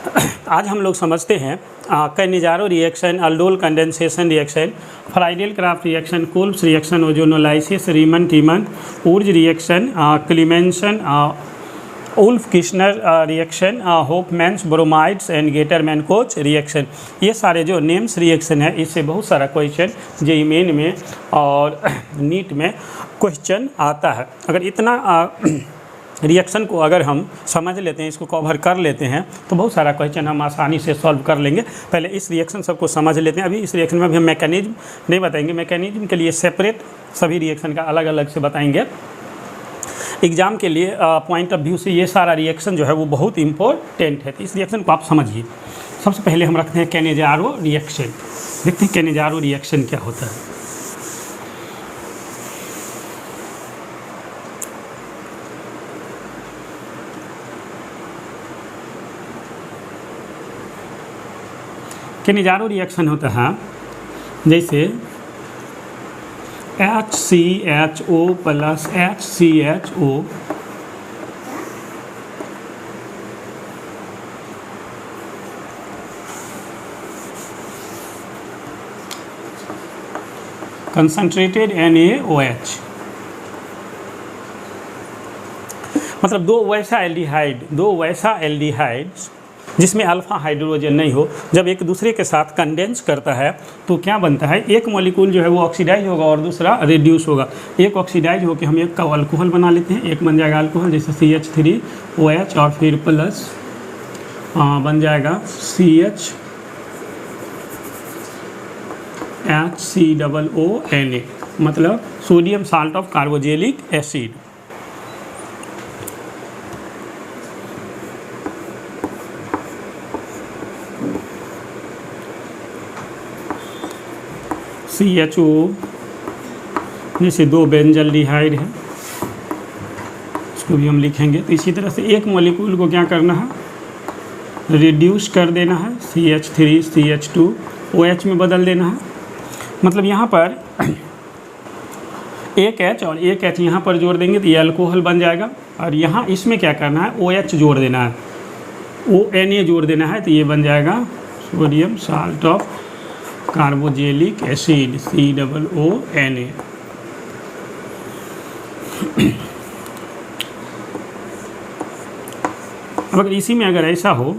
आज हम लोग समझते हैं Cannizzaro reaction, aldol condensation reaction, Friedel Crafts reaction, Kolbe's reaction, ozonolysis, Reimer Tiemann, Wurtz reaction, Clemmensen, Wolff Kishner reaction, Hoffmann's bromides and Gattermann Koch reaction. ये सारे जो names reaction है, इससे बहुत सारा क्वेश्चन जेईई मेन में और नीट में क्वेश्चन आता है। अगर इतना रिएक्शन को अगर हम समझ लेते हैं, इसको कवर कर लेते हैं, तो बहुत सारा क्वेश्चन हम आसानी से सॉल्व कर लेंगे। पहले इस रिएक्शन सबको समझ लेते हैं। अभी इस रिएक्शन में भी हम मैकेनिज्म नहीं बताएंगे, मैकेनिज्म के लिए सेपरेट सभी रिएक्शन का अलग अलग से बताएंगे। एग्जाम के लिए पॉइंट ऑफ व्यू से ये सारा रिएक्शन जो है वो बहुत इंपॉर्टेंट है, तो इस रिएक्शन को आप समझिए। सबसे पहले हम रखते हैं कैनिजारो रिएक्शन। देखते हैं कैनिजारो रिएक्शन क्या होता है। कैनिजारो रिएक्शन होता है जैसे HCHO plus HCHO concentrated NaOH, मतलब दो वैसा एल्डिहाइड जिसमें अल्फा हाइड्रोजन नहीं हो, जब एक दूसरे के साथ कंडेंस करता है तो क्या बनता है, एक मॉलिक्यूल जो है वो ऑक्सीडाइज होगा और दूसरा रिड्यूस होगा। एक ऑक्सीडाइज होकर हम एक का अल्कोहल बना लेते हैं, एक बन जाएगा अल्कोहल जैसे CH3OH और फिर प्लस बन जाएगा HCOONA, मतलब sodium salt of carboxylic acid. CHO जैसे दो बेंजल्डिहाइड है, इसको भी हम लिखेंगे। तो इसी तरह से एक मॉलिक्यूल को क्या करना है, रिड्यूस कर देना है, CH3 CH2 OH में बदल देना है। मतलब यहाँ पर एक H और एक H यहाँ पर जोड़ देंगे तो ये अल्कोहल बन जाएगा, और यहाँ इसमें क्या करना है, OH जोड़ देना है, ONA जोड़ देना है, तो ये बन जाएगा sodium salt of carboxylic acid COONA। अब अगर इसी में अगर ऐसा हो,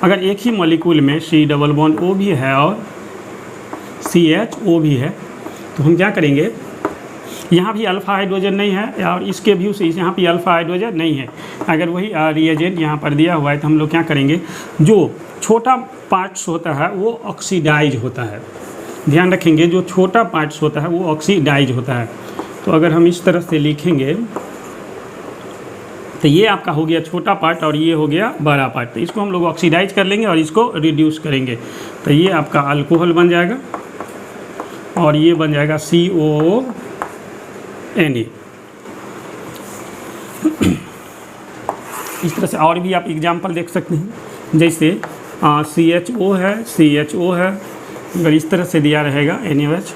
अगर एक ही मॉलिक्यूल में C डबल बॉन्ड O भी है और CHO भी है, तो हम क्या करेंगे, यहाँ भी अल्फा हाइड्रोजन नहीं है और इसके व्यू से यहाँ भी अल्फा हाइड्रोजन नहीं है। अगर वही रिएजेंट यहाँ पर दिया हुआ है तो हम लोग क्या करेंगे, जो छोटा पार्ट्स होता है वो ऑक्सीडाइज होता है। ध्यान रखेंगे, जो छोटा पार्ट्स होता है वो ऑक्सीडाइज होता है। तो अगर हम इस तरह से लिखेंगे तो ये आपका हो गया छोटा पार्ट और ये हो गया बड़ा पार्ट, तो इसको हम लोग ऑक्सीडाइज कर लेंगे और इसको रिड्यूस करेंगे, तो ये आपका अल्कोहल बन जाएगा और ये बन जाएगा COONA। इस तरह से और भी आप एग्जाम्पल देख सकते हैं, जैसे CHO है, अगर इस तरह से दिया रहेगा NaOH,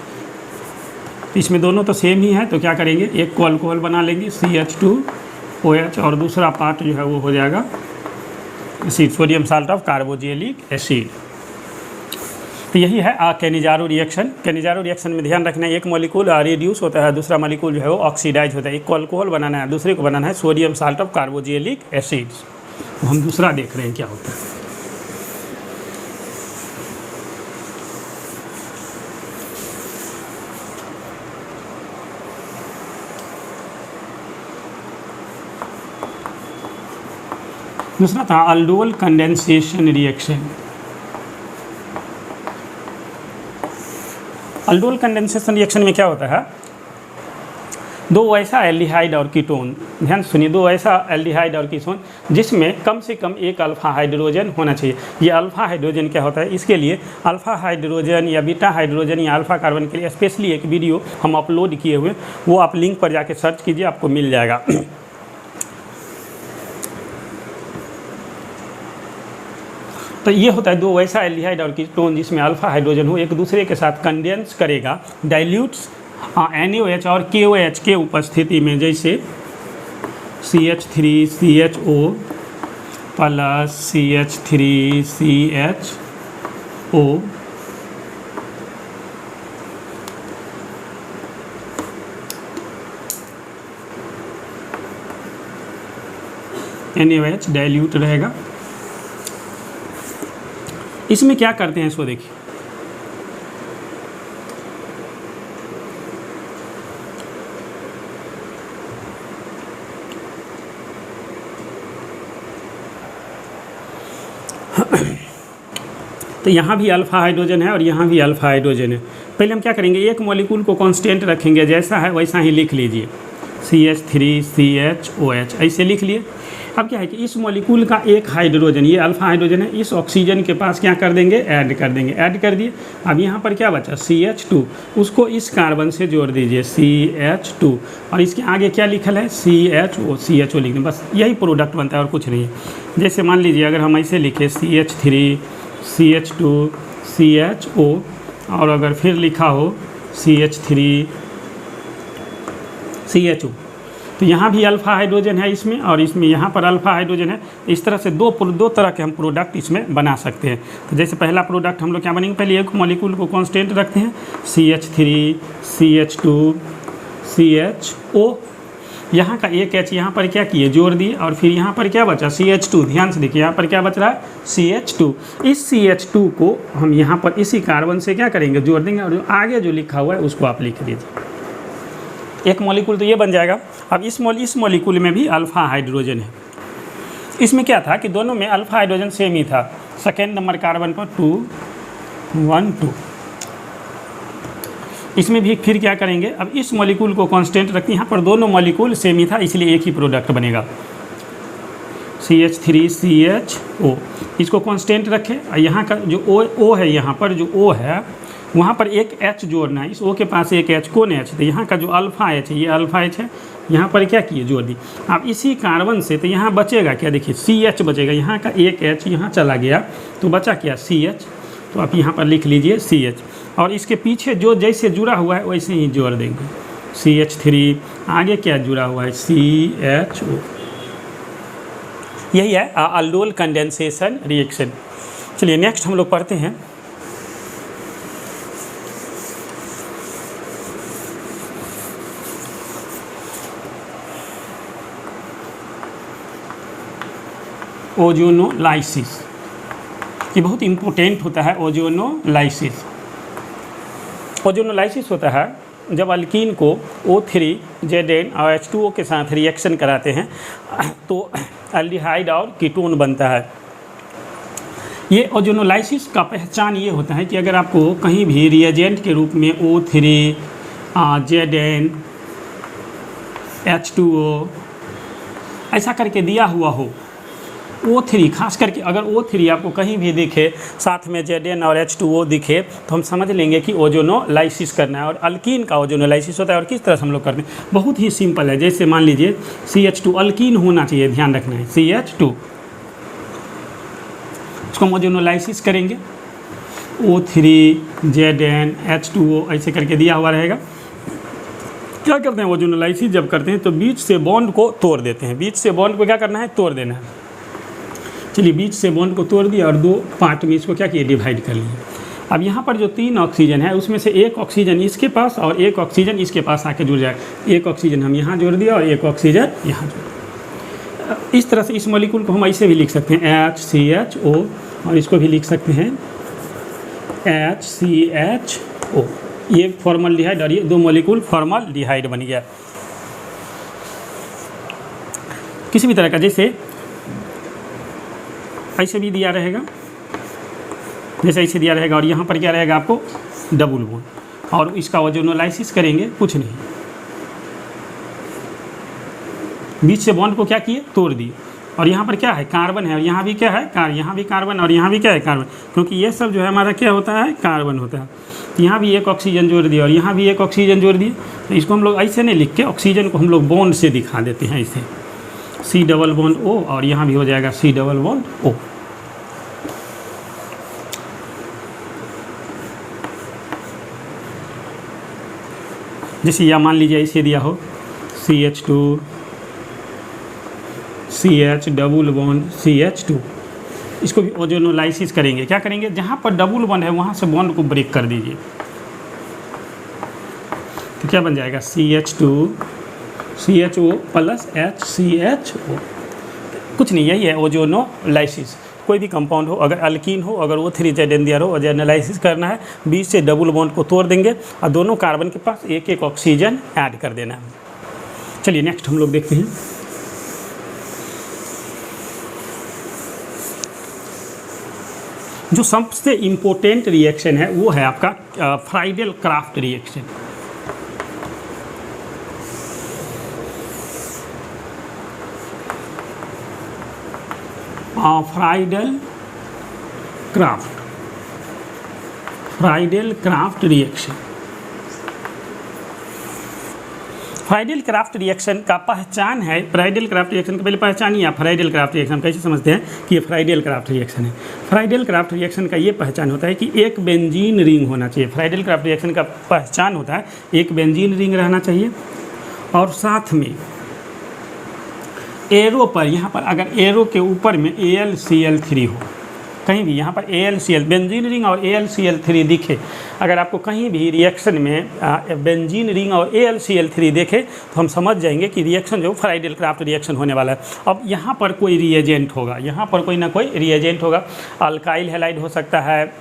इसमें दोनों तो सेम ही है, तो क्या करेंगे, एक को अल्कोहल बना लेंगे CH2OH और दूसरा पार्ट जो है वो हो जाएगा acid, sodium salt of carboxylic acid. तो यही है कैनिजारो रिएक्शन। कैनिजारो रिएक्शन में ध्यान रखना है, एक मॉलिक्यूल रिड्यूस होता है, दूसरा मॉलिक्यूल जो है वो ऑक्सीडाइज होता है। एक को अल्कोहल बनाना है, दूसरे को बनाना है sodium salt of carboxylic acid. तो हम दूसरा देख रहे हैं क्या होता है। दूसरा था aldol condensation reaction. Aldol condensation reaction में क्या होता है, दो ऐसा एल्डिहाइड और कीटोन, ध्यान सुनिए, दो ऐसा एल्डिहाइड और कीटोन जिसमें कम से कम एक अल्फा हाइड्रोजन होना चाहिए। ये अल्फा हाइड्रोजन क्या होता है, इसके लिए अल्फा हाइड्रोजन या बीटा हाइड्रोजन या अल्फा कार्बन के लिए स्पेशली एक वीडियो हम अपलोड किए हुए, वो आप लिंक पर जाके सर्च कीजिए, आपको मिल जाएगा। तो ये होता है दो वैसा एल्डिहाइड और कीटोन जिसमें अल्फा हाइड्रोजन हो, एक दूसरे के साथ कंडेंस करेगा डाइल्यूट्स NaOH और KOH के उपस्थिति में, जैसे CH3CHO plus CH3CHO NaOH dilute रहेगा। इसमें क्या करते हैं इसको देखिए, तो यहाँ भी अल्फा हाइड्रोजन है और यहाँ भी अल्फा हाइड्रोजन है। पहले हम क्या करेंगे, एक मॉलिक्यूल को कांस्टेंट रखेंगे, जैसा है वैसा ही लिख लीजिए, CH3CHOH ऐसे लिख लिए। अब क्या है कि इस मॉलिक्यूल का एक हाइड्रोजन, ये अल्फा हाइड्रोजन है, इस ऑक्सीजन के पास क्या कर देंगे, ऐड कर देंगे, ऐड कर दिए। अब यहाँ पर क्या बचा, CH2, उसको इस कार्बन से जोड़ दीजिए CH2, और इसके आगे क्या लिखल है, CHO लिख दें, बस यही प्रोडक्ट बनता है और कुछ नहीं है। जैसे मान लीजिए अगर हम ऐसे लिखें CH3 CH2 CHO, और अगर फिर लिखा हो CH3 CHO, तो यहाँ भी अल्फा हाइड्रोजन है इसमें, और इसमें यहाँ पर अल्फा हाइड्रोजन है। इस तरह से दो तरह के हम प्रोडक्ट इसमें बना सकते हैं। तो जैसे पहला प्रोडक्ट हम लोग क्या बनेंगे, पहले एक मॉलिक्यूल को कांस्टेंट रखते हैं, CH3 CH2 CHO, यहाँ का एक H यहाँ पर क्या किए, जोड़ दिए, और फिर यहाँ पर क्या बचा, CH2। ध्यान से देखिए यहाँ पर क्या बच रहा है, CH2। इस CH2 को हम यहाँ पर इसी कार्बन से क्या करेंगे, जोड़ देंगे, और जो आगे जो लिखा हुआ है उसको आप लिख दीजिए। एक मॉलिक्यूल तो ये बन जाएगा। अब इस मॉलिक्यूल में भी अल्फा हाइड्रोजन है। इसमें क्या था कि दोनों में अल्फा हाइड्रोजन सेम ही था, सेकेंड नंबर कार्बन पर 2 1 2। इसमें भी फिर क्या करेंगे, अब इस मॉलिक्यूल को कांस्टेंट रखते हैं, यहाँ पर दोनों मॉलिक्यूल सेम ही था, इसलिए एक ही प्रोडक्ट बनेगा, CH3CHO। इसको कांस्टेंट रखें, और यहाँ का जो O है, यहाँ पर जो O है वहाँ पर एक H जोड़ना है, इस O के पास एक H, कौन H, तो यहाँ का जो अल्फा H है, ये अल्फा H है, यहाँ पर क्या किए, जोड़ दी। अब इसी कार्बन से तो यहाँ बचेगा क्या, देखिए CH बचेगा, यहाँ का एक H यहाँ चला गया, तो बचा क्या, CH। तो आप यहाँ पर लिख लीजिए CH, और इसके पीछे जो जैसे जुड़ा हुआ है वैसे ही जोड़ देंगे, CH3, आगे क्या जुड़ा हुआ है, CHO। यही है अल्डोल कंडेंसेशन रिएक्शन। चलिए नेक्स्ट हम लोग पढ़ते हैं ओजोनोलाइसिस। ये बहुत इम्पोर्टेंट होता है ओजोनोलाइसिस। ओजोनोलाइसिस होता है जब अल्कीन को O3Zn और H2O के साथ रिएक्शन कराते हैं तो एल्डिहाइड और कीटोन बनता है। ये ओजोनोलाइसिस का पहचान ये होता है कि अगर आपको कहीं भी रिएजेंट के रूप में O3Zn H2O ऐसा करके दिया हुआ हो, O3 खास करके अगर O3 आपको कहीं भी दिखे, साथ में Zn और H2O दिखे, तो हम समझ लेंगे कि ओजोनोलाइसिस करना है। और अल्कीन का ओजोनोलाइसिस होता है, और किस तरह से हम लोग करते हैं, बहुत ही सिंपल है। जैसे मान लीजिए CH2 अल्कीन होना चाहिए, ध्यान रखना है, CH2, इसको हम ओजोनोलाइसिस करेंगे, O3Zn H2O ऐसे करके दिया हुआ रहेगा। क्या करते हैं ओजोनोलाइसिस जब करते हैं तो बीच से बॉन्ड को तोड़ देते हैं। बीच से बॉन्ड को क्या करना है, तोड़ देना है। चलिए बीच से बॉन्ड को तोड़ दिया और दो पार्ट में इसको क्या किए, डिवाइड कर लिए। अब यहाँ पर जो 3 ऑक्सीजन है उसमें से एक ऑक्सीजन इसके पास और एक ऑक्सीजन इसके पास आके जुड़ जाएगा। एक ऑक्सीजन हम यहाँ जोड़ दिया और एक ऑक्सीजन यहाँ जोड़। इस तरह से इस मॉलिक्यूल को हम ऐसे भी लिख सकते हैं HCHO, और इसको भी लिख सकते हैं HCHO। ये फॉर्मल्डिहाइड और ये 2 मॉलिक्यूल फॉर्मल्डिहाइड बन गया। किसी भी तरह का जैसे ऐसे भी दिया रहेगा, जैसे ऐसे दिया रहेगा, और यहाँ पर क्या रहेगा आपको डबल बॉन्ड, और इसका ओजोनोलाइसिस करेंगे, कुछ नहीं, बीच से बॉन्ड को क्या किए, तोड़ दिए। और यहाँ पर क्या है, कार्बन है, और यहाँ भी क्या है, यहाँ भी कार्बन, और यहाँ भी क्या है, कार्बन, क्योंकि ये सब जो है हमारा क्या होता है, कार्बन होता है। यहाँ भी एक ऑक्सीजन जोड़ दिया और यहाँ भी एक ऑक्सीजन जोड़ दिए। तो इसको हम लोग ऐसे नहीं लिख के, ऑक्सीजन को हम लोग बॉन्ड से दिखा देते हैं, ऐसे C डबल बॉन्ड O, और यहाँ भी हो जाएगा C डबल बॉन्ड O। जैसे या मान लीजिए ऐसे दिया हो CH2 CH double bond CH2। इसको भी ओजोनोलाइसिस करेंगे। क्या करेंगे, जहाँ पर डबल बॉन्ड है वहाँ से बॉन्ड को ब्रेक कर दीजिए। तो क्या बन जाएगा, CH2 CHO प्लस HCHO। कुछ नहीं, यही है ओजोनोलाइसिस। कोई भी कंपाउंड हो, अगर अल्कीन हो, अगर वो 3Z हो, ओजोनोलाइसिस करना है, बीच से डबल बॉन्ड को तोड़ देंगे और दोनों कार्बन के पास एक एक ऑक्सीजन ऐड कर देना है। चलिए नेक्स्ट हम लोग देखते हैं। जो सबसे इम्पोर्टेंट रिएक्शन है वो है आपका Friedl craft reaction. Friedl craft reaction. Friedl craft reaction का पहचान है, फ्राइडल क्राफ्ट रिएक्शन का पहले पहचानिए आप। फ्राइडल क्राफ्ट रिएक्शन कैसे समझते हैं कि ये फ्राइडल क्राफ्ट रिएक्शन है। फ्राइडल क्राफ्ट रिएक्शन का ये पहचान होता है कि एक बेंजीन रिंग होना चाहिए। फ्राइडल क्राफ्ट रिएक्शन का पहचान होता है एक बेंजीन रिंग रहना चाहिए और साथ में एरो पर, यहाँ पर अगर एरो के ऊपर में AlCl3 हो, कहीं भी यहाँ पर AlCl बेंजीन रिंग और AlCl3 दिखे, अगर आपको कहीं भी रिएक्शन में बेंजीन रिंग और AlCl3 देखे तो हम समझ जाएंगे कि रिएक्शन जो फ्राइडल क्राफ्ट रिएक्शन होने वाला है। अब यहाँ पर कोई रिएजेंट होगा, यहाँ पर कोई ना कोई रिएजेंट होगा। अल्काइल हैलाइड हो सकता है,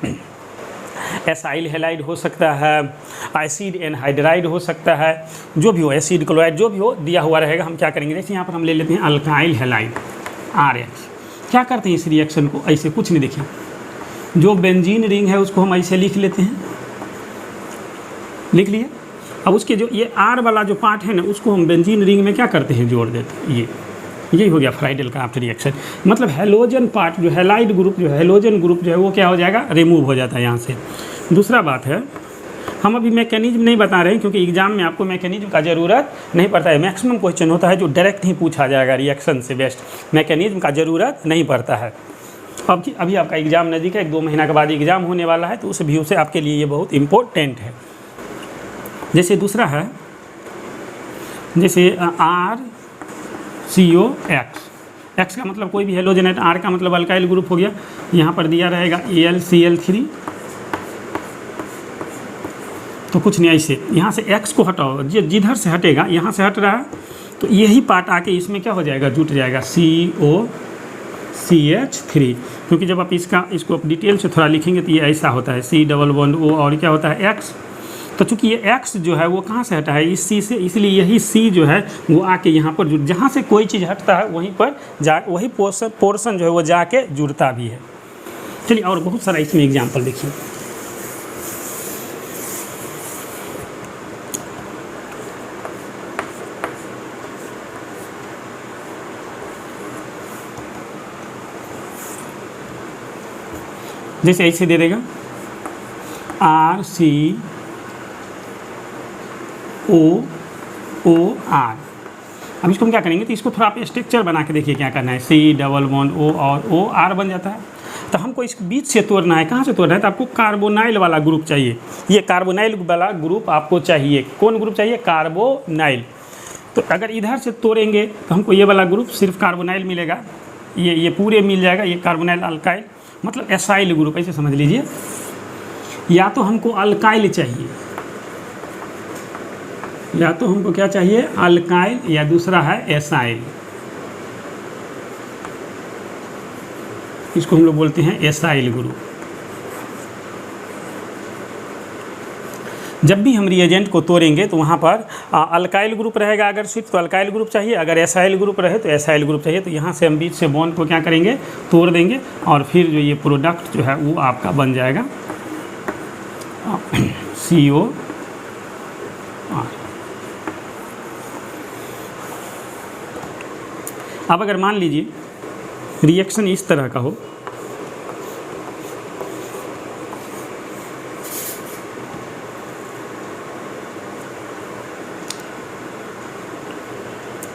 एसाइल हैलाइड हो सकता है, एसिड एनहाइड्राइड हो सकता है, जो भी हो, एसिड क्लोराइड जो भी हो दिया हुआ रहेगा। हम क्या करेंगे, जैसे यहाँ पर हम ले लेते हैं अल्काइल हैलाइड RH। क्या करते हैं इस रिएक्शन को, ऐसे कुछ नहीं, देखिए जो बेंजीन रिंग है उसको हम ऐसे लिख लेते हैं, लिख लिए। अब उसके जो ये R वाला जो पार्ट है ना, उसको हम बेंजीन रिंग में क्या करते हैं, जोड़ देते हैं। यही हो गया फ्राइडल क्राफ्ट रिएक्शन। मतलब हेलोजन पार्ट जो हैलाइड ग्रुप जो हेलोजन ग्रुप जो है वो क्या हो जाएगा, रिमूव हो जाता है यहाँ से। दूसरा बात है, हम अभी मैकेनिज्म नहीं बता रहे हैं क्योंकि एग्जाम में आपको मैकेनिज्म का ज़रूरत नहीं पड़ता है। मैक्सिमम क्वेश्चन होता है जो डायरेक्ट ही पूछा जाएगा रिएक्शन से बेस्ट, मैकेनिज्म का ज़रूरत नहीं पड़ता है। अब अभी आपका एग्ज़ाम नज़दीक है, 1-2 महीना के बाद एग्ज़ाम होने वाला है, तो उस व्यू से आपके लिए ये बहुत इम्पोर्टेंट है। जैसे दूसरा है, जैसे RCOX का मतलब कोई भी हेलोजनेट, R का मतलब अल्काइल ग्रुप हो गया, यहाँ पर दिया रहेगा AlCl3। तो कुछ नहीं, ऐसे यहाँ से X को हटाओ, जिधर से हटेगा, यहाँ से हट रहा है तो यही पार्ट आके इसमें क्या हो जाएगा, जुट जाएगा COCH3। क्योंकि जब आप इसको डिटेल से थोड़ा लिखेंगे तो ये ऐसा होता है C डबल बॉन्ड O और क्या होता है X। तो चूँकि ये X जो है वो कहाँ से हटा है, इस C से, इसलिए यही C जो है वो आके यहाँ पर जुड़, जहाँ से कोई चीज़ हटता है वहीं पर वही पोर्शन जो है वो जाके जुड़ता भी है। चलिए और बहुत सारा इसमें एग्जाम्पल देखिए। जैसे ऐसे दे देगा RCOOR। अब इसको हम क्या करेंगे, तो इसको थोड़ा आप स्ट्रक्चर बना के देखिए क्या करना है। C डबल बॉन्ड O और OR बन जाता है। तो हमको इस बीच से तोड़ना है, कहाँ से तोड़ना है, तो आपको कार्बोनाइल वाला ग्रुप चाहिए। ये कार्बोनाइल वाला ग्रुप आपको चाहिए। कौन ग्रुप चाहिए, कार्बोनाइल। तो अगर इधर से तोड़ेंगे तो हमको ये वाला ग्रुप सिर्फ कार्बोनाइल मिलेगा, ये पूरे मिल जाएगा, ये कार्बोनाइल अल्काइल मतलब एसाइल ग्रुप, ऐसे समझ लीजिए। या तो हमको अल्काइल चाहिए, या तो हमको क्या चाहिए, अल्काइल, या दूसरा है एसाइल। इसको हम लोग बोलते हैं एसाइल ग्रुप। जब भी हम रिएजेंट को तोड़ेंगे तो वहाँ पर अल्काइल ग्रुप रहेगा, अगर सिर्फ तो अल्काइल ग्रुप चाहिए, अगर एसाइल ग्रुप रहे तो एसाइल ग्रुप चाहिए। तो यहाँ से हम बीच से बॉन्ड को क्या करेंगे, तोड़ देंगे और फिर जो ये प्रोडक्ट जो है वो आपका बन जाएगा COR। अब अगर मान लीजिए रिएक्शन इस तरह का हो,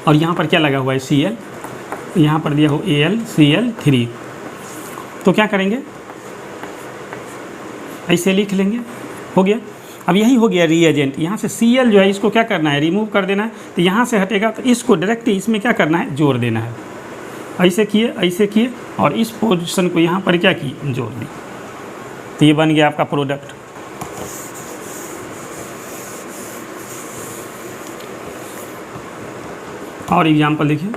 और यहाँ पर क्या लगा हुआ है Cl, यहाँ पर दिया हो AlCl3, तो क्या करेंगे, ऐसे लिख लेंगे, हो गया। अब यही हो गया रिएजेंट। यहाँ से Cl जो है इसको क्या करना है, रिमूव कर देना है। तो यहाँ से हटेगा तो इसको डायरेक्ट इसमें क्या करना है, जोड़ देना है। ऐसे किए और इस पोजीशन को यहाँ पर क्या किए, जोड़ दी, तो ये बन गया आपका प्रोडक्ट। और एग्जाम्पल देखिए,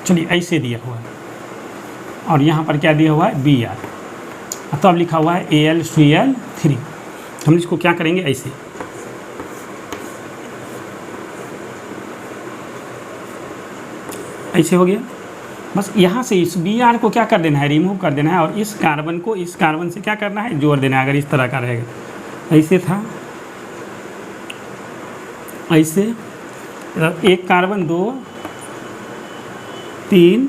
चलिए ऐसे दिया हुआ है और यहाँ पर क्या दिया हुआ है, Br, तो अब लिखा हुआ है Al3। हम इसको क्या करेंगे, ऐसे हो गया। बस यहाँ से इस Br को क्या कर देना है, रिमूव कर देना है और इस कार्बन को इस कार्बन से क्या करना है, जोड़ देना है। अगर इस तरह का रहेगा, ऐसे था, ऐसे एक कार्बन 2 3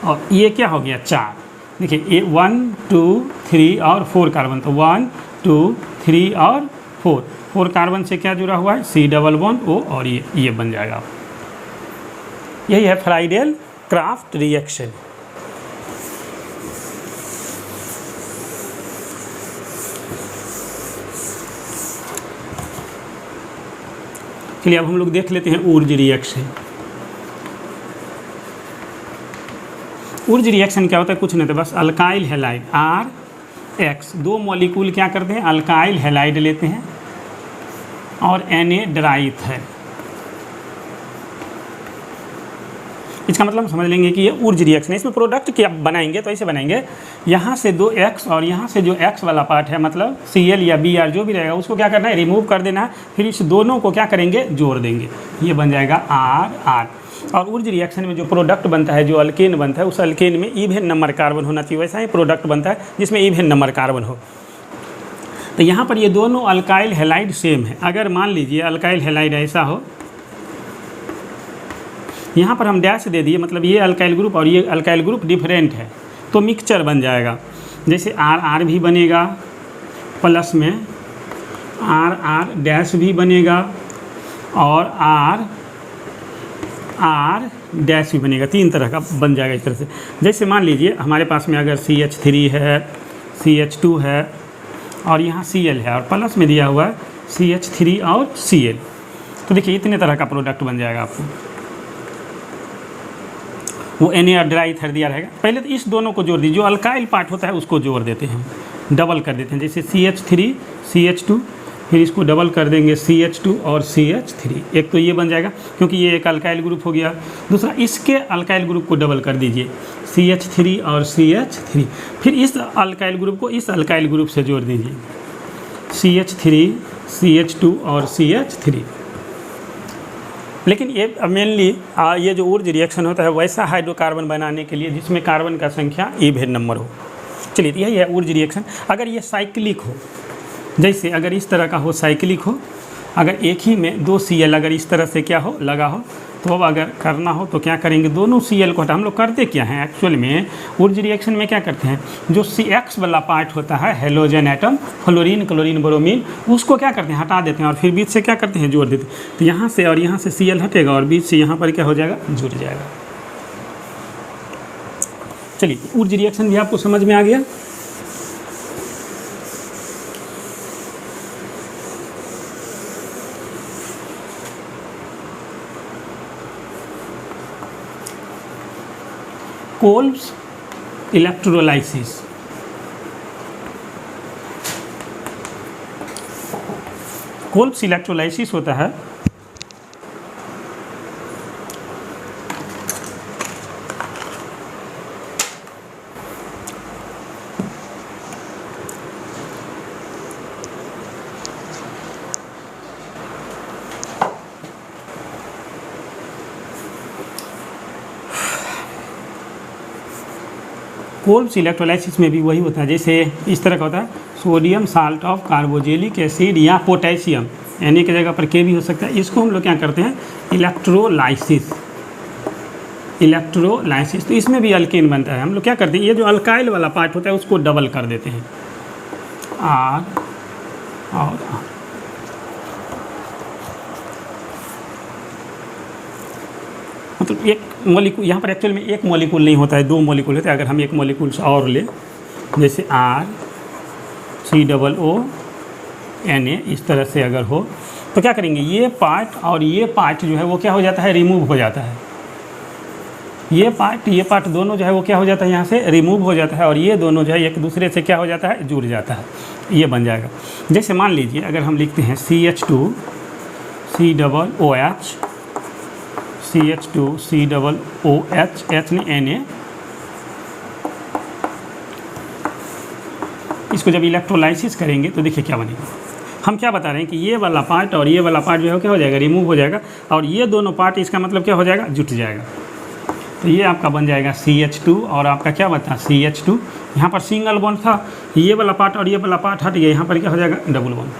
और ये क्या हो गया 4। देखिए ये 1 2 3 और 4 कार्बन, तो 1 2 3 और 4 कार्बन से क्या जुड़ा हुआ है, C+O और ये बन जाएगा। यही है फ्राइडेल-क्राफ्ट रिएक्शन। चलिए अब हम लोग देख लेते हैं ऊर्ज रिएक्शन। ऊर्ज रिएक्शन क्या होता है, कुछ नहीं तो बस अल्काइल हैलाइड RX, 2 मॉलिक्यूल क्या करते हैं, अल्काइल हैलाइड लेते हैं और Na डराइथ है। इसका मतलब समझ लेंगे कि ये ऊर्ज रिएक्शन है। इसमें प्रोडक्ट क्या बनाएंगे, तो ऐसे बनाएंगे, यहाँ से 2 X और यहाँ से जो X वाला पार्ट है, मतलब Cl या Br जो भी रहेगा उसको क्या करना है, रिमूव कर देना है। फिर इस दोनों को क्या करेंगे, जोड़ देंगे, ये बन जाएगा RR। और ऊर्ज रिएक्शन में जो प्रोडक्ट बनता है, जो अल्केन बनता है, उस अल्केन में इवन नंबर कार्बन होना चाहिए। वैसा ही प्रोडक्ट बनता है जिसमें इवन नंबर कार्बन हो। तो यहाँ पर ये दोनों अल्काइल हैलाइड सेम है। अगर मान लीजिए अल्काइल हैलाइड ऐसा हो, यहाँ पर हम डैश दे दिए, मतलब ये अल्काइल ग्रुप और ये अल्काइल ग्रुप डिफरेंट है, तो मिक्सचर बन जाएगा। जैसे RR भी बनेगा, प्लस में RR डैश भी बनेगा और R डैश भी बनेगा। 3 तरह का बन जाएगा इस तरह से। जैसे मान लीजिए हमारे पास में अगर CH3 है, CH2 है और यहाँ Cl है और प्लस में दिया हुआ है CH3 और Cl, तो देखिए इतने तरह का प्रोडक्ट बन जाएगा आपको। वो Na ड्राईथर दिया रहेगा। पहले तो इस दोनों को जोड़ दीजिए, जो अल्काइल पार्ट होता है उसको जोड़ देते हैं, डबल कर देते हैं। जैसे CH3 CH2, फिर इसको डबल कर देंगे CH2 और CH3। एक तो ये बन जाएगा क्योंकि ये एक अल्काइल ग्रुप हो गया। दूसरा इसके अल्काइल ग्रुप को डबल कर दीजिए, CH3 और CH3। फिर इस अल्काइल ग्रुप को इस अल्काइल ग्रुप से जोड़ दीजिए, CH3 CH2 और CH3। लेकिन ये मेनली ये जो ऊर्ज रिएक्शन होता है वैसा हाइड्रोकार्बन बनाने के लिए जिसमें कार्बन का संख्या इवन नंबर हो। चलिए यही है ऊर्ज रिएक्शन। अगर ये साइक्लिक हो, जैसे अगर इस तरह का हो, साइक्लिक हो, अगर एक ही में 2 Cl अगर इस तरह से क्या हो लगा हो, तो अब अगर करना हो तो क्या करेंगे, दोनों Cl को हटा। हम लोग करते क्या हैं एक्चुअल में ऊर्ज रिएक्शन में, क्या करते हैं, जो CX वाला पार्ट होता है halogen atom, fluorine chlorine bromine, उसको क्या करते हैं, हटा देते हैं और फिर बीच से क्या करते हैं, जोड़ देते हैं। तो यहाँ से और यहाँ से Cl हटेगा और बीच से यहाँ पर क्या हो जाएगा, जुड़ जाएगा। चलिए ऊर्ज रिएक्शन भी आपको समझ में आ गया। Kolbe's electrolysis. कोल्ब्स इलेक्ट्रोलाइसिस होता है कोल्ब्स इलेक्ट्रोलाइसिस में भी वही होता है, जैसे इस तरह का होता है, sodium salt of carboxylic acid या पोटेशियम, Na की जगह पर K भी हो सकता है। इसको हम लोग क्या करते हैं, इलेक्ट्रोलाइसिस। इलेक्ट्रोलाइसिस तो इसमें भी अल्केन बनता है। हम लोग क्या करते हैं, ये जो अल्काइल वाला पार्ट होता है उसको डबल कर देते हैं, और मतलब एक मॉलिक्यूल, यहाँ पर एक्चुअल में एक मॉलिक्यूल नहीं होता है, दो मॉलिक्यूल होते हैं। अगर हम एक मॉलिक्यूल और ले, जैसे RCOO इस तरह से अगर हो तो क्या करेंगे, ये पार्ट और ये पार्ट जो है वो क्या हो जाता है, रिमूव हो जाता है। ये पार्ट दोनों जो है वो क्या हो जाता है, यहाँ से रिमूव हो जाता है, और ये दोनों जो है एक दूसरे से क्या हो जाता है, जुड़ जाता है। ये बन जाएगा। जैसे मान लीजिए अगर हम लिखते हैं CH2COOH H ने Na, इसको जब इलेक्ट्रोलाइसिस करेंगे तो देखिए क्या बनेगा। हम क्या बता रहे हैं कि ये वाला पार्ट और ये वाला पार्ट जो है क्या हो जाएगा, रिमूव हो जाएगा, और ये दोनों पार्ट इसका मतलब क्या हो जाएगा, जुट जाएगा। तो ये आपका बन जाएगा CH2 और आपका क्या बता CH2। यहाँ पर सिंगल बॉन्ड था, ये वाला पार्ट और ये वाला पार्ट हट गया, यहाँ पर क्या हो जाएगा, डबल बॉन्ड।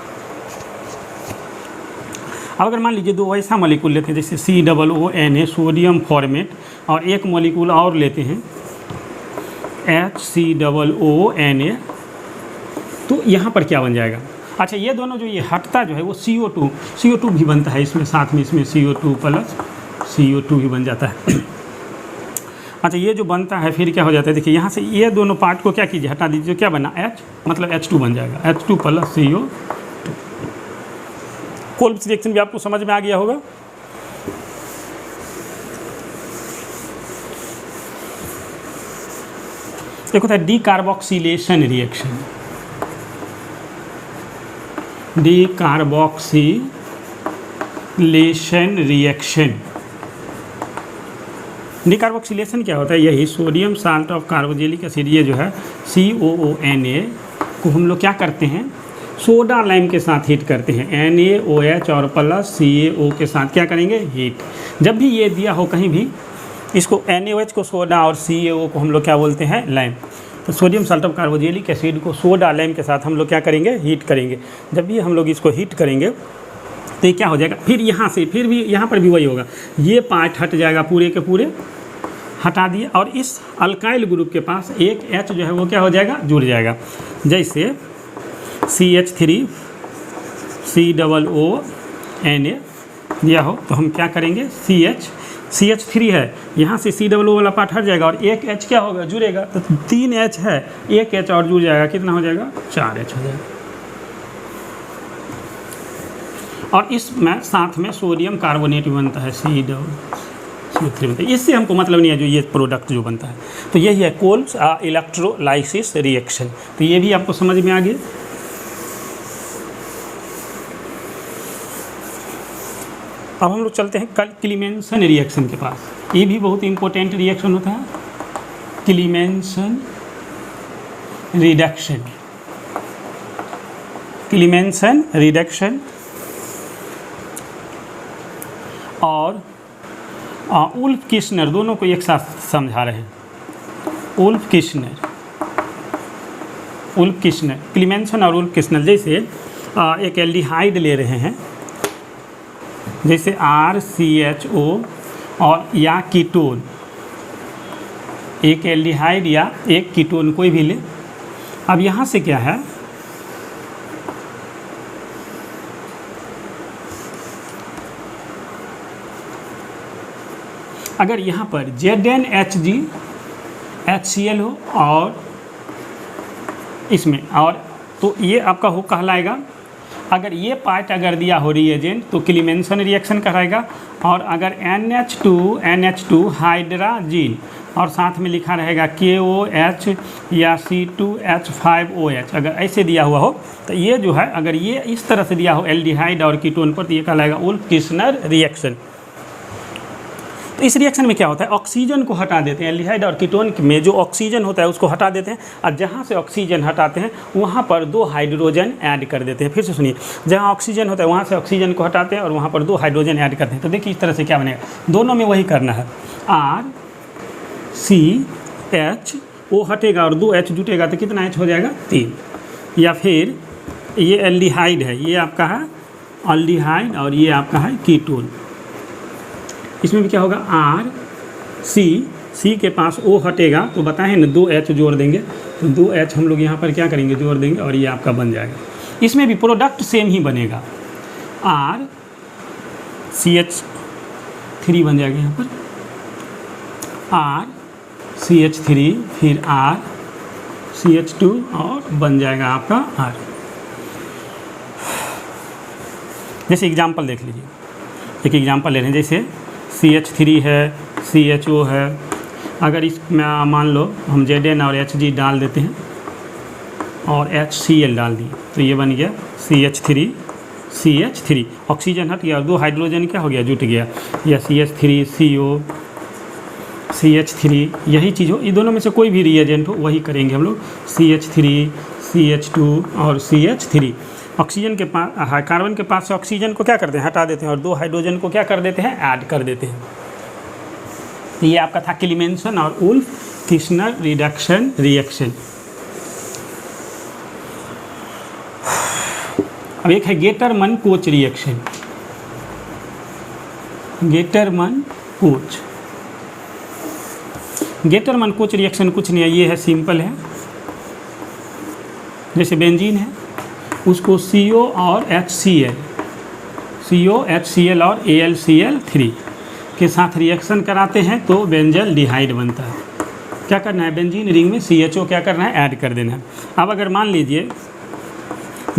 अब अगर मान लीजिए दो ऐसा मॉलिक्यूल लेते हैं जैसे COONA सोडियम फॉर्मेट, और एक मॉलिक्यूल और लेते हैं HCOONA, तो यहाँ पर क्या बन जाएगा। अच्छा, ये दोनों जो ये हटता जो है वो CO2 भी बनता है इसमें, साथ में इसमें CO2 प्लस CO2 भी बन जाता है। अच्छा, ये जो बनता है फिर क्या हो जाता है, देखिए यहाँ से ये दोनों पार्ट को क्या कीजिए, हटा दीजिए, क्या बना H, मतलब H2 बन जाएगा, H2 plus CO2। Kolbe's reaction भी आपको समझ में आ गया होगा। एक होता है decarboxylation reaction. Decarboxylation reaction, decarboxylation क्या होता है, यही sodium salt of carboxylic acid, ये जो है COONA को हम लोग क्या करते हैं, सोडा लाइम के साथ हीट करते हैं। NaOH और प्लस CaO के साथ क्या करेंगे, हीट। जब भी ये दिया हो कहीं भी, इसको NaOH को सोडा और CaO को हम लोग क्या बोलते हैं, लाइम। तो sodium salt of carboxylic acid को सोडा लाइम के साथ हम लोग क्या करेंगे, हीट करेंगे। जब भी हम लोग इसको हीट करेंगे तो ये क्या हो जाएगा, फिर यहाँ से फिर भी यहाँ पर भी वही होगा, ये पार्ट हट जाएगा, पूरे के पूरे हटा दिए, और इस अल्काइल ग्रुप के पास एक H जो है वो क्या हो जाएगा, जुड़ जाएगा। जैसे CH3COONA दिया हो तो हम क्या करेंगे, CH3 है, यहाँ से COO वाला पार्ट हट जाएगा और एक H क्या होगा, जुड़ेगा। तो 3 H है, एक H और जुड़ जाएगा, कितना हो जाएगा, 4 H हो जाएगा। और इसमें साथ में सोडियम कार्बोनेट भी बनता है, CO3 बनता है। इससे हमको मतलब नहीं है जो ये प्रोडक्ट जो बनता है। तो यही है कोल्ब्स इलेक्ट्रोलाइसिस रिएक्शन। तो ये भी आपको समझ में आ गया। अब हम लोग चलते हैं क्लीमेंसन रिएक्शन के पास। ये भी बहुत इंपॉर्टेंट रिएक्शन होता है, क्लीमेंसन रिडक्शन। क्लीमेंसन रिडक्शन और उल्फ किश्नर दोनों को एक साथ समझा रहे हैं। उल्फ किश्नर, क्लीमेंसन और उल्फ किश्नर। जैसे एक एल्डिहाइड ले रहे हैं, जैसे RCHO और या कीटोन, एक एल्डिहाइड या एक कीटोन कोई भी ले। अब यहाँ से क्या है, अगर यहाँ पर ZnHG HCl हो और इसमें, और तो ये आपका हो कहलाएगा। अगर ये पार्ट अगर दिया हो रिएजेंट तो क्लीमेंसन रिएक्शन कराएगा। और अगर NH2 हाइड्राजीन और साथ में लिखा रहेगा KOH या C2H5OH, अगर ऐसे दिया हुआ हो तो ये जो है, अगर ये इस तरह से दिया हो एल्डिहाइड और कीटोन पर, तो ये कहलाएगा उल्फ किश्नर रिएक्शन। तो इस रिएक्शन में क्या होता है, ऑक्सीजन को हटा देते हैं। एल्डिहाइड और कीटोन में जो ऑक्सीजन होता है उसको हटा देते हैं, और जहाँ से ऑक्सीजन हटाते हैं वहाँ पर 2 हाइड्रोजन ऐड कर देते हैं। फिर से सुनिए, जहाँ ऑक्सीजन होता है वहाँ से ऑक्सीजन को हटाते हैं और वहाँ पर 2 हाइड्रोजन ऐड करते हैं। तो देखिए इस तरह से क्या बनेगा, दोनों में वही करना है। RCHO हटेगा और 2 H जुटेगा तो कितना H हो जाएगा, 3। या फिर ये एल्डिहाइड है, ये आपका है एल्डिहाइड और ये आपका है कीटोन। इसमें भी क्या होगा, C के पास O हटेगा तो बताएं ना, 2 H जोड़ देंगे, तो 2 H हम लोग यहाँ पर क्या करेंगे, जोड़ देंगे, और ये आपका बन जाएगा। इसमें भी प्रोडक्ट सेम ही बनेगा, आर CH3 बन जाएगा यहाँ पर, आर CH3 फिर आर CH2 और बन जाएगा आपका आर। जैसे एग्जाम्पल देख लीजिए, एक एग्जाम्पल ले रहे हैं, जैसे CH3 है, CHO है, अगर इसमें मान लो हम Zn और Hg डाल देते हैं और HCl डाल दिए तो ये बन गया CH3, ऑक्सीजन हट गया और 2 हाइड्रोजन क्या हो गया, जुट गया, या CH3CO CH3, यही चीज़ हो, ये दोनों में से कोई भी रिएजेंट हो वही करेंगे हम लोग, CH3 CH2 और CH3। ऑक्सीजन के पास, कार्बन के पास से ऑक्सीजन को क्या करते हैं, हटा देते हैं और 2 हाइड्रोजन को क्या कर देते हैं, ऐड कर देते हैं। तो ये आपका था क्लीमेंसन और वुल्फ किर्चनर रिडक्शन रिएक्शन। अब एक है गेटरमन कोच रिएक्शन। गेटरमन कोच रिएक्शन कुछ नहीं है, ये है सिंपल है, जैसे बेंजीन है उसको CO और HCl और AlCl3 के साथ रिएक्शन कराते हैं तो बेंजल डिहाइड बनता है। क्या करना है, बेंजीन रिंग में CHO क्या करना है, ऐड कर देना है। अब अगर मान लीजिए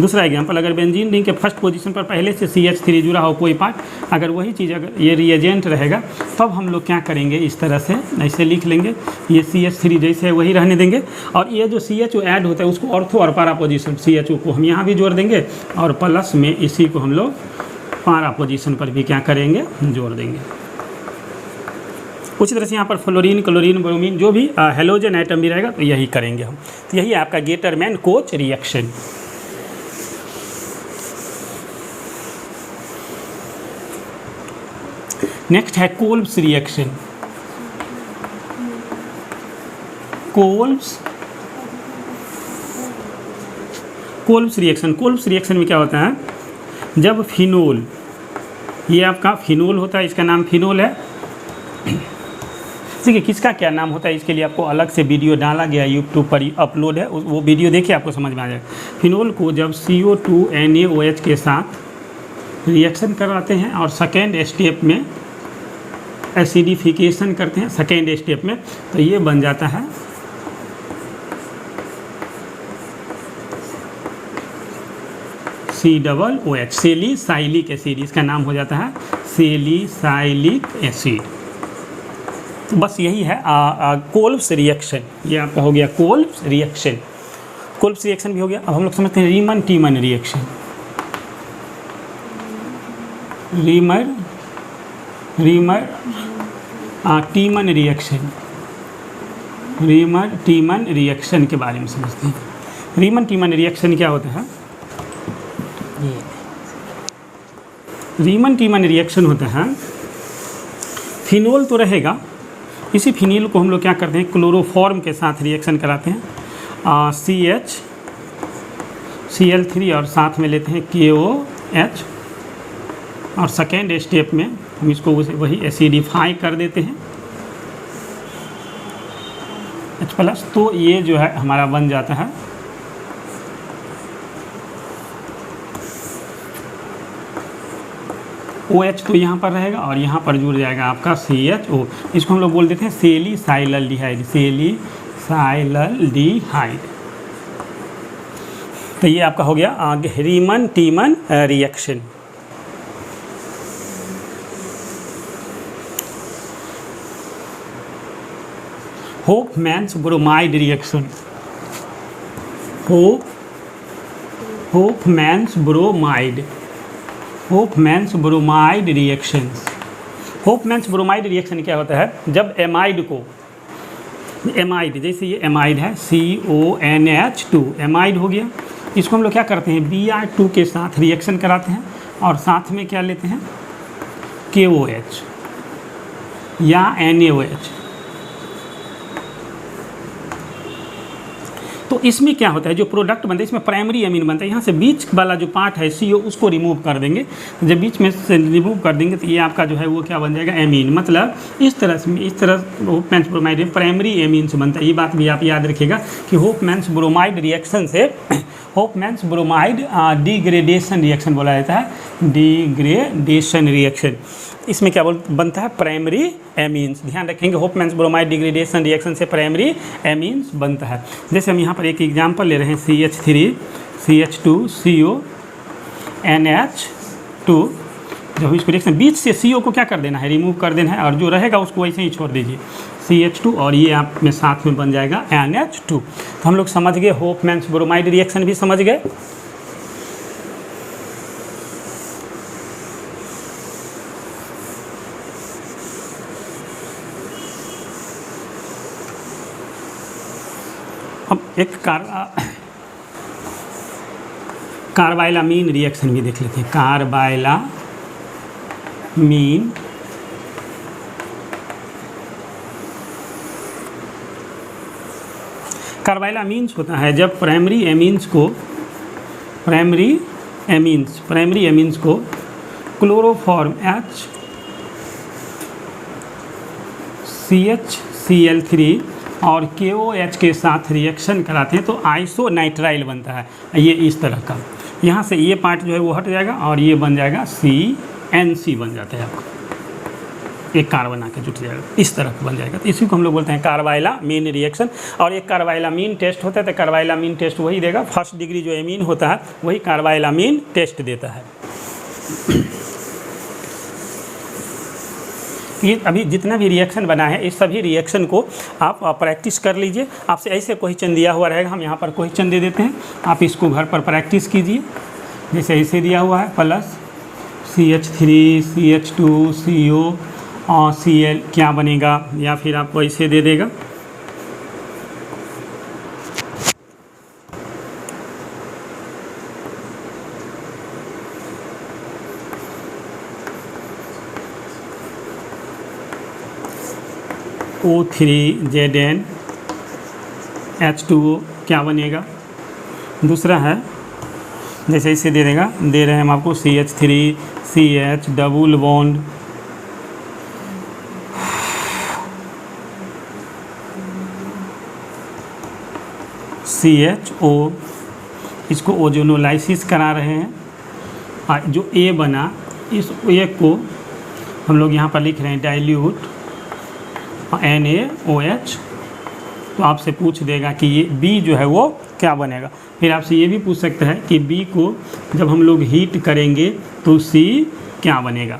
दूसरा एग्जांपल, अगर बेंजीन रिंग के फर्स्ट पोजीशन पर पहले से CH3 जुड़ा हो कोई पार्ट, अगर वही चीज़ अगर ये रिएजेंट रहेगा तब हम लोग क्या करेंगे, इस तरह से ऐसे लिख लेंगे, ये CH3 जैसे है वही रहने देंगे और ये जो CHO ऐड होता है उसको ऑर्थो और पारा पोजीशन CHO को हम यहाँ भी जोड़ देंगे और प्लस में इसी को हम लोग पारा पोजीशन पर भी क्या करेंगे, जोड़ देंगे। उसी तरह से यहाँ पर फ्लोरीन, क्लोरीन, ब्रोमीन जो भी हेलोजन आइटम भी रहेगा तो यही करेंगे हम। तो यही आपका गेटरमैन कोच रिएक्शन। नेक्स्ट है कोल्ब्स रिएक्शन। कोल्ब्स रिएक्शन में क्या होता है, जब फिनोल, ये आपका फिनोल होता है, इसका नाम फिनोल है। देखिए किसका क्या नाम होता है, इसके लिए आपको अलग से वीडियो डाला गया, यूट्यूब पर अपलोड है, वो वीडियो देखिए आपको समझ में आ जाएगा। फिनोल को जब CO2NaOH के साथ रिएक्शन करवाते हैं और सेकेंड स्टेप में एसिडिफिकेशन करते हैं, सेकेंड स्टेप में, तो ये बन जाता है COOH, सेलिसाइलिक एसिड, इसका नाम हो जाता है सेलिसाइलिक एसिड। तो बस यही है कोल्ब्स रिएक्शन, ये आपका हो गया कोल्ब्स रिएक्शन। कोल्ब्स रिएक्शन भी हो गया। अब हम लोग समझते हैं रीमन टीमन रिएक्शन। रीमर टीमन रिएक्शन के बारे में समझते हैं। रीमन टीमन रिएक्शन क्या होता है, रीमन टीमन रिएक्शन होता है, फिनोल तो रहेगा, इसी फिनील को हम लोग क्या करते हैं, क्लोरोफॉर्म के साथ रिएक्शन कराते हैं, CH3 और साथ में लेते हैं KOH और सेकेंड स्टेप में हम इसको वही एसिडिफाई कर देते हैं H+, तो ये जो है हमारा बन जाता है OH, तो यहाँ पर रहेगा और यहाँ पर जुड़ जाएगा आपका CHO। इसको हम लोग बोल देते हैं सेलिसाइलल्डिहाइड, सेलिसाइलल्डिहाइड। तो ये आपका हो गया Reimer Tiemann reaction. Hoffmann's bromide reaction. Hoffmann's bromide reactions. Hoffmann's bromide reaction क्या होता है, जब एमाइड को, एमाइड जैसे ये एमाइड है CONH2, एमाइड हो गया, इसको हम लोग क्या करते हैं Br2 के साथ रिएक्शन कराते हैं और साथ में क्या लेते हैं KOH या NaOH। तो इसमें क्या होता है, जो प्रोडक्ट बनता है इसमें प्राइमरी अमीन बनता है, यहाँ से बीच वाला जो पार्ट है CO उसको रिमूव कर देंगे। जब बीच में से रिमूव कर देंगे तो ये आपका जो है वो क्या बन जाएगा, एमीन। मतलब इस तरह होफमैन्स ब्रोमाइड प्राइमरी एमीन से बनता है। ये बात भी आप याद रखिएगा कि होफमैन्स ब्रोमाइड रिएक्शन से होफमैन्स ब्रोमाइड डिग्रेडेशन रिएक्शन बोला जाता है, डिग्रेडेशन रिएक्शन। इसमें क्या बनता है, प्राइमरी एमीन्स। ध्यान रखेंगे, होफमैन्स ब्रोमाइड डिग्रेडेशन रिएक्शन से प्राइमरी एमीन्स बनता है। जैसे हम यहाँ पर एक एग्जांपल ले रहे हैं, CH3 CH2 CO NH2। जब इसको रिएक्शन बीच से CO को क्या कर देना है, रिमूव कर देना है, और जो रहेगा उसको वैसे ही छोड़ दीजिए, CH2, और ये आप में साथ में बन जाएगा NH2। तो हम लोग समझ गए, होफमैन्स ब्रोमाइड रिएक्शन भी समझ गए। अब एक कार्बाइलामीन रिएक्शन भी देख लेते हैं। कार्बाइलामीन्स होता है जब प्राइमरी एमीन्स को क्लोरोफॉर्म HCHCl3 और KOH के साथ रिएक्शन कराते हैं तो आइसोनाइट्राइल बनता है। ये इस तरह का, यहाँ से ये पार्ट जो है वो हट जाएगा और ये बन जाएगा CNC बन जाता है आपका, एक कार्बन आके जुट जाएगा, इस तरह का बन जाएगा। तो इसी को हम लोग बोलते हैं कार्बाइलामीन रिएक्शन। और एक कार्बाइलामीन टेस्ट होता है, तो कार्बाइलामीन टेस्ट वही देगा, फर्स्ट डिग्री जो एमीन होता है वही कार्बाइलामीन टेस्ट देता है। ये अभी जितना भी रिएक्शन बना है, इस सभी रिएक्शन को आप प्रैक्टिस कर लीजिए। आपसे ऐसे क्वेश्चन दिया हुआ रहेगा, हम यहाँ पर क्वेश्चन दे देते हैं, आप इसको घर पर प्रैक्टिस कीजिए। जैसे ऐसे दिया हुआ है, प्लस CH3 CH2 CO और Cl क्या बनेगा, या फिर आपको ऐसे दे देगा O3Zn H2O क्या बनेगा। दूसरा है, जैसे इसे दे देगा, दे रहे हैं हम आपको CH3 CH double bond CHO, इसको ओजोनोलाइसिस करा रहे हैं। जो A बना, इस A को हम लोग यहाँ पर लिख रहे हैं डाइल्यूट NaOH। तो आपसे पूछ देगा कि ये B जो है वो क्या बनेगा। फिर आपसे ये भी पूछ सकता है कि B को जब हम लोग हीट करेंगे तो C क्या बनेगा।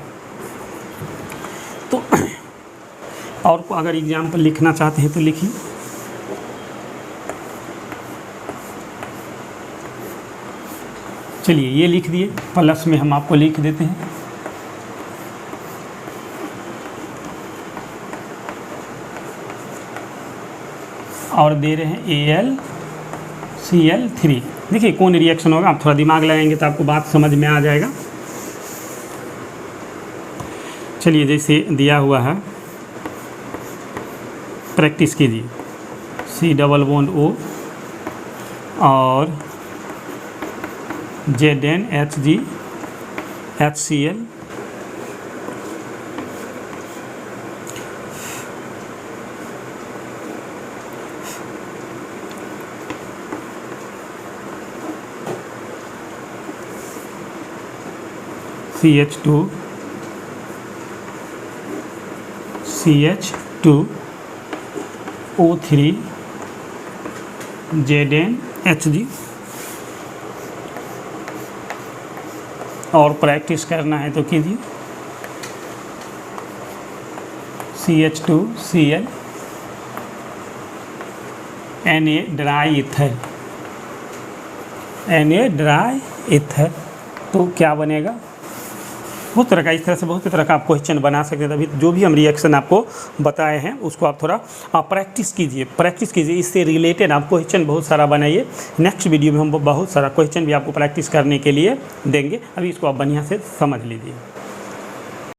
तो और अगर एग्जाम्पल लिखना चाहते हैं तो लिखिए। चलिए ये लिख दिए, प्लस में हम आपको लिख देते हैं। और दे रहे हैं AlCl3। देखिए कौन रिएक्शन होगा, आप थोड़ा दिमाग लगाएंगे तो आपको बात समझ में आ जाएगा। चलिए जैसे दिया हुआ है, प्रैक्टिस कीजिए। C डबल बॉन्ड O और ZnHg HCl CH2 CH2 O3 ZnHg। और प्रैक्टिस करना है तो कीजिए। CH2Cl Na dry ether, Na dry ether, तो क्या बनेगा। बहुत तरह का, इस तरह से बहुत तरह का आप क्वेश्चन बना सकते हैं। तभी जो भी हम रिएक्शन आपको बताए हैं उसको आप थोड़ा प्रैक्टिस कीजिए। इससे रिलेटेड आप क्वेश्चन बहुत सारा बनाइए। नेक्स्ट वीडियो में हम बहुत सारा क्वेश्चन भी आपको प्रैक्टिस करने के लिए देंगे। अभी इसको आप बढ़िया से समझ लीजिए।